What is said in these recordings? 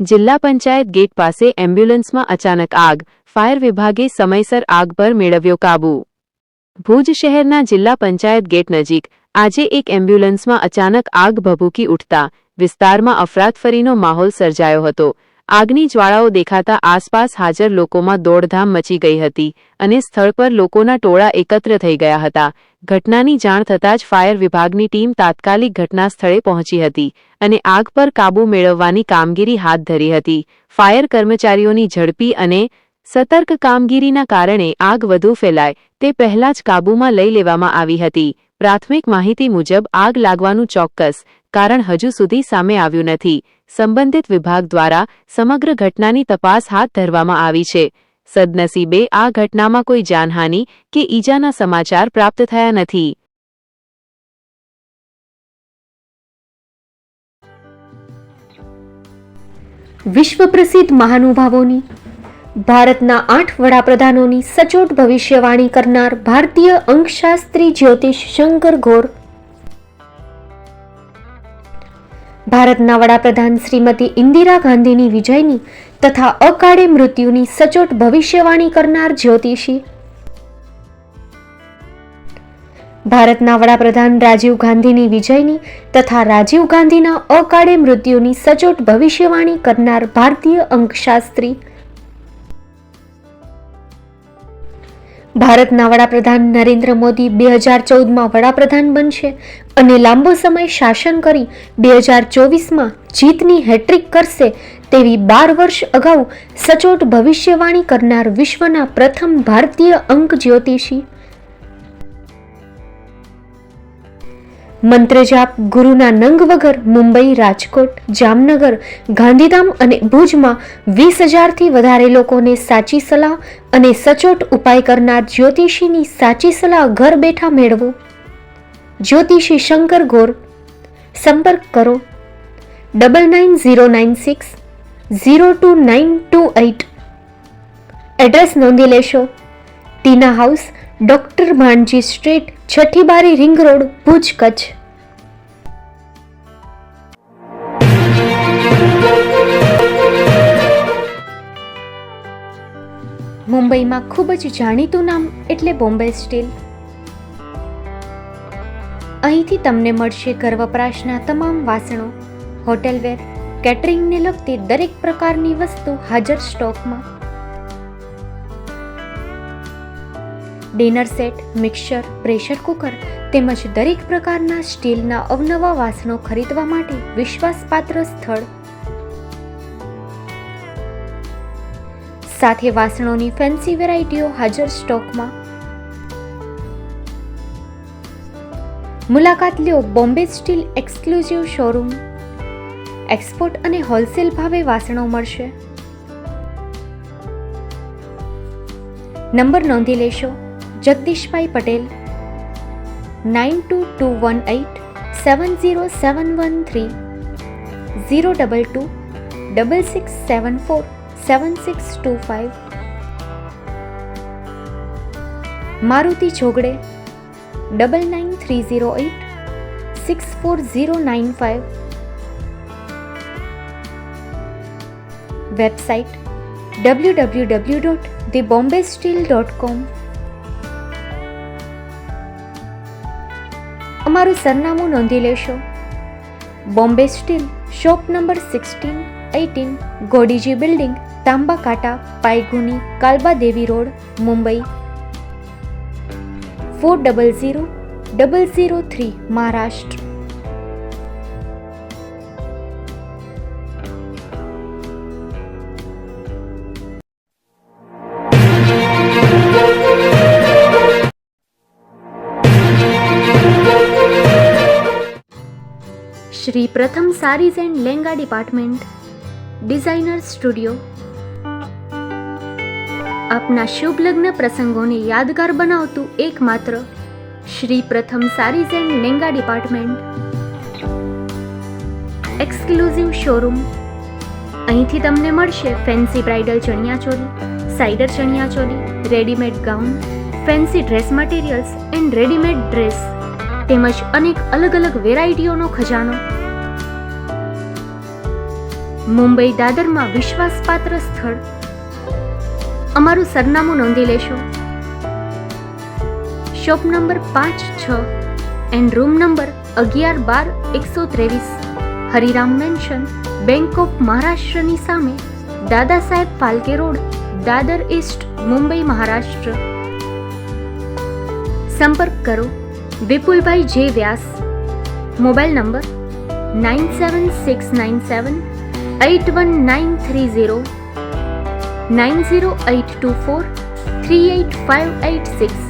જિલ્લા પંચાયત ગેટ પાસે એમ્બ્યુલન્સમાં અચાનક આગ, ફાયર વિભાગે સમયસર આગ પર મેળવ્યો કાબૂ. ભુજ શહેરના જિલ્લા પંચાયત ગેટ નજીક આજે એક એમ્બ્યુલન્સમાં અચાનક આગ ભભૂકી ઉઠતા વિસ્તારમાં અફરાતફરીનો માહોલ સર્જાયો હતો. આગની જ્વાળાઓ દેખાતા આસપાસ હાજર લોકોમાં દોડધામ મચી ગઈ હતી અને સ્થળ પર લોકોના ટોળા એકત્ર થઈ ગયા હતા. ઘટનાની જાણ થતાં જ ફાયર વિભાગની ટીમ તાત્કાલિક ઘટના સ્થળે પહોંચી હતી અને આગ પર કાબૂ મેળવવાની કામગીરી હાથ ધરી હતી. ફાયર કર્મચારીઓની ઝડપી અને સતર્ક કામગીરીના કારણે આગ વધુ ફેલાય તે પહેલા જ કાબૂમાં લઈ લેવામાં આવી હતી. પ્રાથમિક માહિતી મુજબ આગ લાગવાનું ચોક્કસ કારણ હજુ સુધી સામે આવ્યું નથી. સંબંધિત વિભાગ દ્વારા સમગ્ર ઘટનાની તપાસ હાથ ધરવામાં આવી છે. સદનસીબે આ ઘટનામાં કોઈ જાનહાનિ કે ઈજાના સમાચાર પ્રાપ્ત થયા નથી. વિશ્વ પ્રસિદ્ધ મહાનુભાવોની, ભારતના 8 વડાપ્રધાનોની સચોટ ભવિષ્યવાણી કરનાર ભારતીય અંકશાસ્ત્રી જ્યોતિષ શંકર ગોર, ભારતના વડાપ્રધાન શ્રીમતી ઇન્દિરા ગાંધીની વિજયની તથા અકાળે મૃત્યુની સચોટ ભવિષ્યવાણી કરનાર જ્યોતિષી, ભારતના વડાપ્રધાન રાજીવ ગાંધીની વિજયની તથા રાજીવ ગાંધીના અકાળે મૃત્યુની સચોટ ભવિષ્યવાણી કરનાર ભારતીય અંકશાસ્ત્રી, ભારતના વડાપ્રધાન નરેન્દ્ર મોદી 2014માં વડાપ્રધાન બનશે અને લાંબો સમય શાસન કરી 2024માં જીતની હેટ્રિક કરશે તેવી 12 વર્ષ અગાઉ સચોટ ભવિષ્યવાણી કરનાર વિશ્વના પ્રથમ ભારતીય અંક જ્યોતિષી, મંત્રજાપ ગુરુના નંગ વગર મુંબઈ, રાજકોટ, જામનગર, ગાંધીધામ અને ભુજમાં 20,000થી વધારે લોકોને સાચી સલાહ અને સચોટ ઉપાય કરનાર જ્યોતિષીની સાચી સલાહ ઘર બેઠા મેળવો. જ્યોતિષી શંકર ગોર. સંપર્ક કરો 9909602928. એડ્રેસ નોંધી લેશો. ટીના હાઉસ, ડોક્ટર ભાણજી સ્ટ્રીટ, છઠ્ઠી બારી, રિંગ રોડ, ભુજ, કચ્છ. મુંબઈમાં ખૂબ જ જાણીતું નામ એટલે બોમ્બે સ્ટીલ. અહીંથી તમને મળશે ઘર વપરાશના તમામ વાસણો, હોટેલવેર, કેટરિંગને લગતી દરેક પ્રકારની વસ્તુ હાજર સ્ટોકમાં. Dinner set, mixer, pressure cooker તેમજ દરેક પ્રકારના સ્ટીલના અવનવા વાસણો ખરીદવા માટે વિશ્વાસપાત્ર સ્થળ. સાથે વાસણોની ફેન્સી વેરાયટીઓ હાજર સ્ટોકમાં. મુલાકાત લ્યો Bombay steel exclusive showroom. Export અને હોલસેલ ભાવે વાસણો મળશે. નંબર નોંધી લેશો. જગદીશભાઈ પટેલ 9221870713 022 6674 7625. મારુતિ જોગડે 9930864095. Website www.thebombasteel.com. અમારું સરનામું નોંધી લેશો. Bombay steel, shop number 16-18, Godiji building, Tamba Kanta, Pydhonie, Kalbadevi road, Mumbai 400003, Maharashtra. Shri Pratham Sarees and Langa department, designer studio. આપના શુભ લગ્ન પ્રસંગોને યાદગાર બનાવતું એકમાત્ર Shri Pratham Sarees and Langa department. Exclusive showroom. અહીંથી તમને મળશે fancy bridal chaniya choli, cider chaniya choli, readymade gown, fancy dress materials and readymade dress તેમજ અનેક અલગ અલગ વેરાયટીઓનો ખજાનો. મુંબઈ દાદરમાં વિશ્વાસપાત્ર સ્થળ. અમારું સરનામું નોંધી લેશો. Shop number 5-6 and room number 11-12-123, Hariram mansion, bank of મહારાષ્ટ્રની સામે, દાદા સાહેબ ફાલ્કે રોડ, દાદર ઈસ્ટ, મુંબઈ, મહારાષ્ટ્ર. સંપર્ક કરો વિપુલભાઈ જે વ્યાસ. Mobile number 9769781930, 9082438586.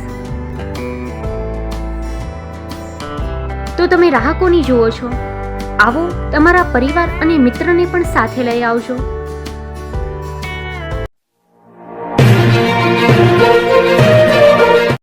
તો તમે રાહ કોની જુઓ છો? આવો, તમારા પરિવાર અને મિત્રને પણ સાથે લઈ આવજો.